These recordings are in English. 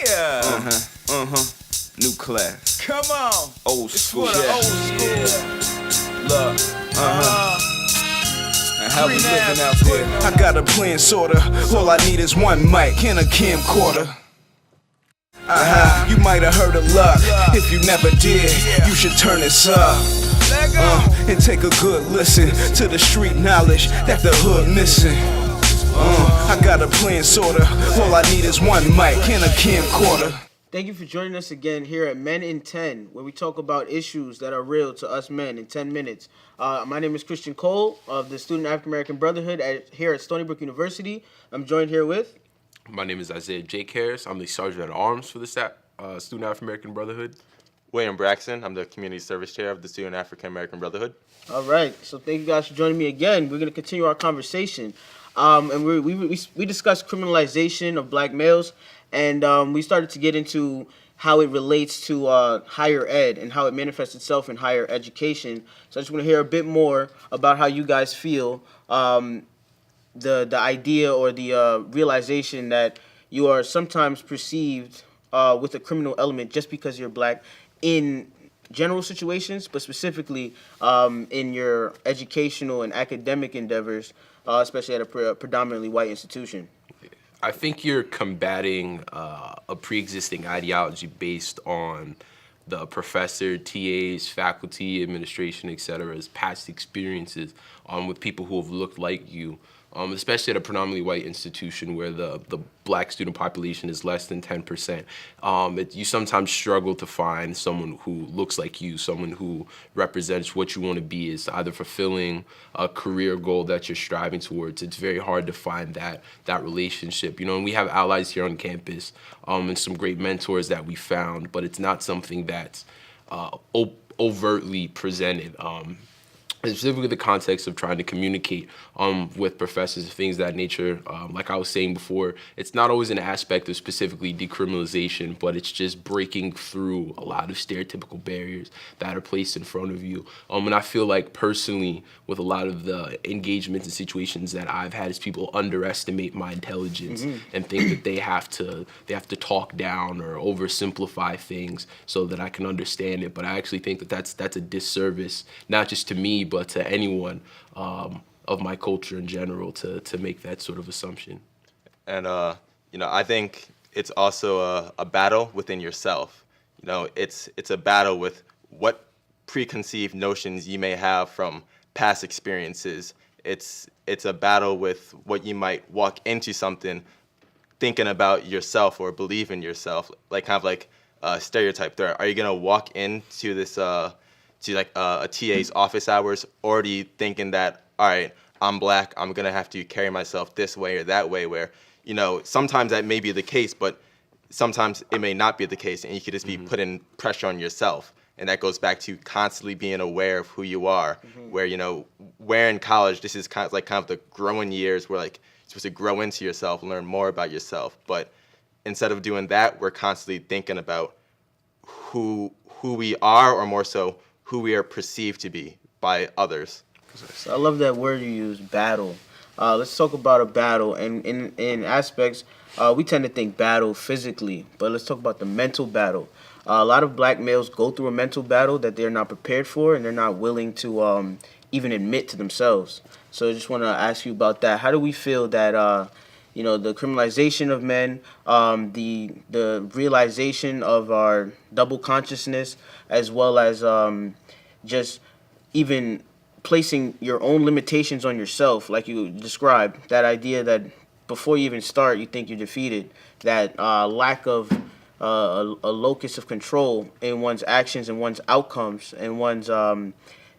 Yeah. New class. Come on. Old It's school. for the Yeah. old school. Look. And how we Green living ass out there. twin. I got a plan, sorta. All I need is one mic and a camcorder. You might have heard of luck. If you never did, you should turn this up. Let go. And take a good listen to the street knowledge that the hood missing. I got a plan, sorta. All I need is one mic and a camcorder. Thank you for joining us again here at Men in 10, where we talk about issues that are real to us men in 10 minutes. My name is Christian Cole of the Student African American Brotherhood here at Stony Brook University. I'm joined here with... My name is Isaiah Jake Harris. I'm the Sergeant at Arms for the Student African American Brotherhood. William Braxton. I'm the Community Service Chair of the Student African American Brotherhood. All right, so thank you guys for joining me again. We're going to continue our conversation. And we discussed criminalization of black males, and we started to get into how it relates to higher ed and how it manifests itself in higher education. So I just want to hear a bit more about how you guys feel the idea or the realization that you are sometimes perceived with a criminal element just because you're black in general situations, but specifically in your educational and academic endeavors, especially at a predominantly white institution. I think you're combating a pre-existing ideology based on the professor, TAs, faculty, administration, etc.'s past experiences with people who have looked like you. Especially at a predominantly white institution where the black student population is less than 10%. You sometimes struggle to find someone who looks like you, someone who represents what you want to be, is either fulfilling a career goal that you're striving towards. It's very hard to find that relationship. And we have allies here on campus and some great mentors that we found, but it's not something that's overtly presented. Specifically the context of trying to communicate with professors, things of that nature. Like I was saying before, it's not always an aspect of specifically decriminalization, but it's just breaking through a lot of stereotypical barriers that are placed in front of you. And I feel like personally, with a lot of the engagements and situations that I've had, is people underestimate my intelligence and think that they have to talk down or oversimplify things so that I can understand it. But I actually think that that's a disservice, not just to me, but to anyone of my culture in general to make that sort of assumption. And, I think it's also a battle within yourself. It's a battle with what preconceived notions you may have from past experiences. It's a battle with what you might walk into something thinking about yourself or believe in yourself, like kind of like a stereotype there. Are you going to walk into this a TA's office hours already thinking that, all right, I'm black, I'm going to have to carry myself this way or that way, where, sometimes that may be the case, but sometimes it may not be the case, and you could just be putting pressure on yourself. And that goes back to constantly being aware of who you are, where, where in college, this is kind of the growing years where, like, you're supposed to grow into yourself, learn more about yourself. But instead of doing that, we're constantly thinking about who we are, or more so, who we are perceived to be by others. So I love that word you use, battle. Let's talk about a battle. And in aspects, we tend to think battle physically, but let's talk about the mental battle. A lot of black males go through a mental battle that they're not prepared for, and they're not willing to even admit to themselves. So I just want to ask you about that. How do we feel that the criminalization of men, the realization of our double consciousness, as well as just even placing your own limitations on yourself, like you described, that idea that before you even start, you think you're defeated, that lack of a locus of control in one's actions and one's outcomes and one's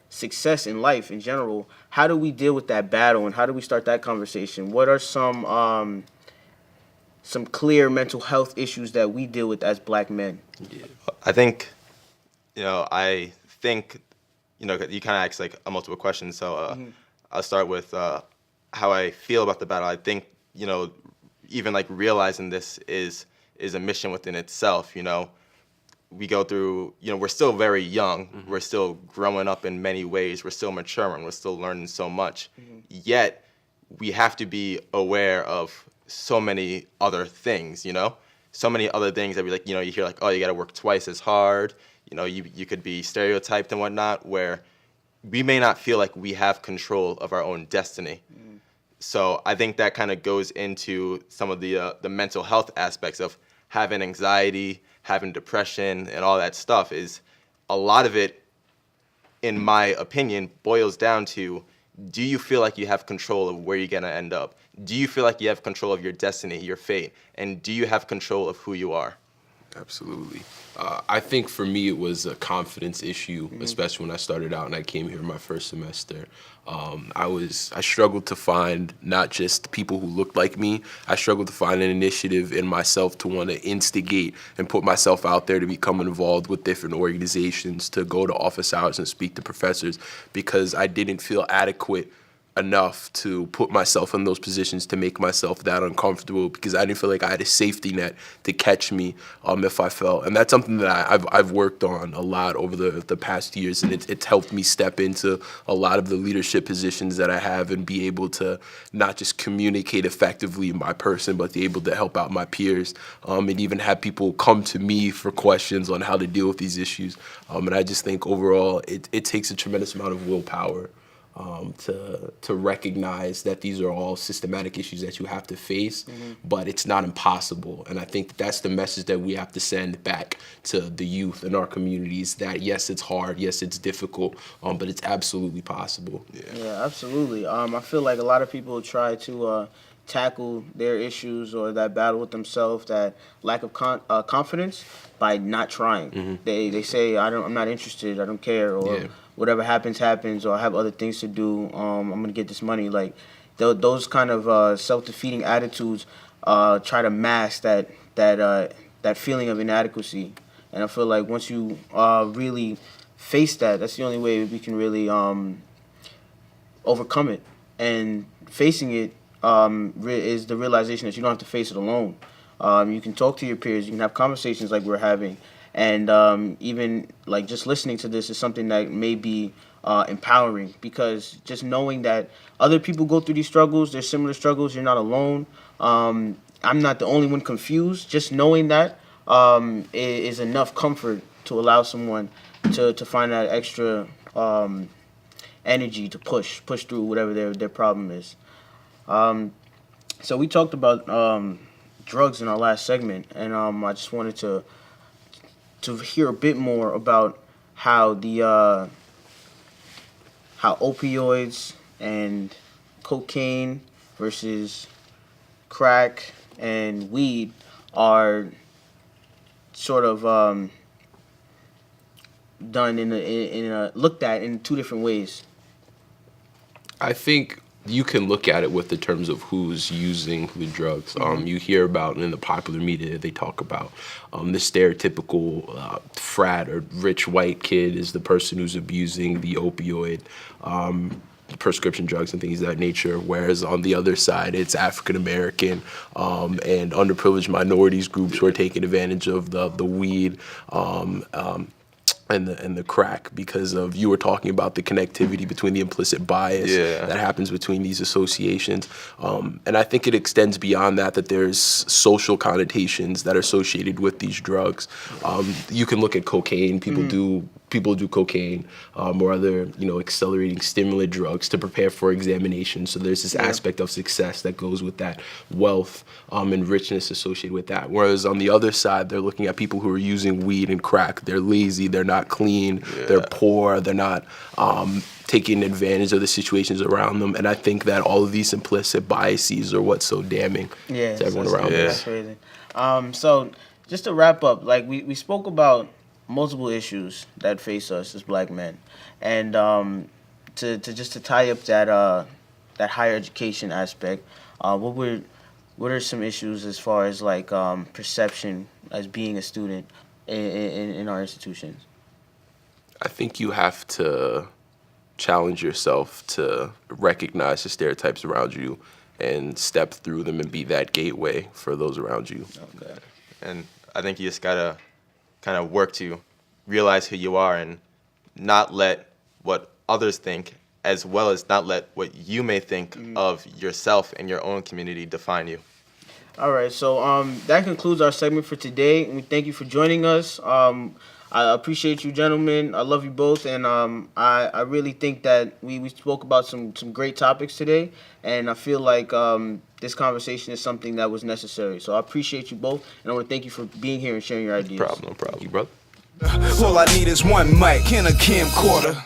success in life in general. How do we deal with that battle, and how do we start that conversation? What are some clear mental health issues that we deal with as black men? I think, you kind of asked like a multiple questions, so I'll start with how I feel about the battle. I think, even like realizing this is a mission within itself. We go through, we're still very young. We're still growing up in many ways. We're still maturing. We're still learning so much. Yet we have to be aware of so many other things, so many other things that we like, you hear like, oh, you got to work twice as hard. You could be stereotyped and whatnot, where we may not feel like we have control of our own destiny. So I think that kind of goes into some of the mental health aspects of having anxiety, having depression, and all that stuff. Is a lot of it, in my opinion, boils down to, do you feel like you have control of where you're going to end up? Do you feel like you have control of your destiny, your fate? And do you have control of who you are? Absolutely. I think for me it was a confidence issue, especially when I started out and I came here my first semester. I struggled to find not just people who looked like me. I struggled to find an initiative in myself to want to instigate and put myself out there to become involved with different organizations, to go to office hours and speak to professors, because I didn't feel adequate enough to put myself in those positions to make myself that uncomfortable, because I didn't feel like I had a safety net to catch me if I fell. And that's something that I've worked on a lot over the past years, and it's helped me step into a lot of the leadership positions that I have and be able to not just communicate effectively in my person, but be able to help out my peers, and even have people come to me for questions on how to deal with these issues. And I just think overall it takes a tremendous amount of willpower to recognize that these are all systematic issues that you have to face, but it's not impossible. And I think that's the message that we have to send back to the youth in our communities, that yes, it's hard, yes, it's difficult, but it's absolutely possible. Yeah, absolutely. I feel like a lot of people try to tackle their issues or that battle with themselves, that lack of confidence, by not trying. They say, I'm not interested, I don't care, or whatever happens, or I have other things to do. I'm gonna get this money. Like those kind of self-defeating attitudes try to mask that feeling of inadequacy. And I feel like once you really face that, that's the only way we can really overcome it. And facing it is the realization that you don't have to face it alone. You can talk to your peers, you can have conversations like we're having, and even like just listening to this is something that may be empowering, because just knowing that other people go through these struggles, there's similar struggles, you're not alone. I'm not the only one confused. Just knowing that is enough comfort to allow someone to find that extra energy to push through whatever their problem is. So we talked about drugs in our last segment, and I just wanted to hear a bit more about how how opioids and cocaine versus crack and weed are sort of done looked at in two different ways. I think you can look at it with the terms of who's using the drugs. You hear about in the popular media, they talk about the stereotypical frat or rich white kid is the person who's abusing the opioid prescription drugs and things of that nature, whereas on the other side, it's African American and underprivileged minorities groups who are taking advantage of the weed and the crack, because of, you were talking about the connectivity between the implicit bias that happens between these associations. And I think it extends beyond that there's social connotations that are associated with these drugs. You can look at cocaine. People do cocaine or other, accelerating stimulant drugs to prepare for examinations. So there's this aspect of success that goes with that, wealth and richness associated with that. Whereas on the other side, they're looking at people who are using weed and crack. They're lazy, they're not clean, they're poor, they're not taking advantage of the situations around them. And I think that all of these implicit biases are what's so damning to everyone around us. That's crazy. So just to wrap up, like we spoke about multiple issues that face us as black men, and to tie up that higher education aspect, what are some issues as far as like perception as being a student in our institutions? I think you have to challenge yourself to recognize the stereotypes around you and step through them and be that gateway for those around you. Okay. And I think you just gotta kind of work to realize who you are and not let what others think, as well as not let what you may think of yourself and your own community define you. All right, so that concludes our segment for today, and we thank you for joining us. I appreciate you, gentlemen. I love you both, and I really think that we spoke about some great topics today, and I feel like this conversation is something that was necessary. So I appreciate you both, and I want to thank you for being here and sharing your ideas. No problem. You brother. All I need is one mic and a camcorder.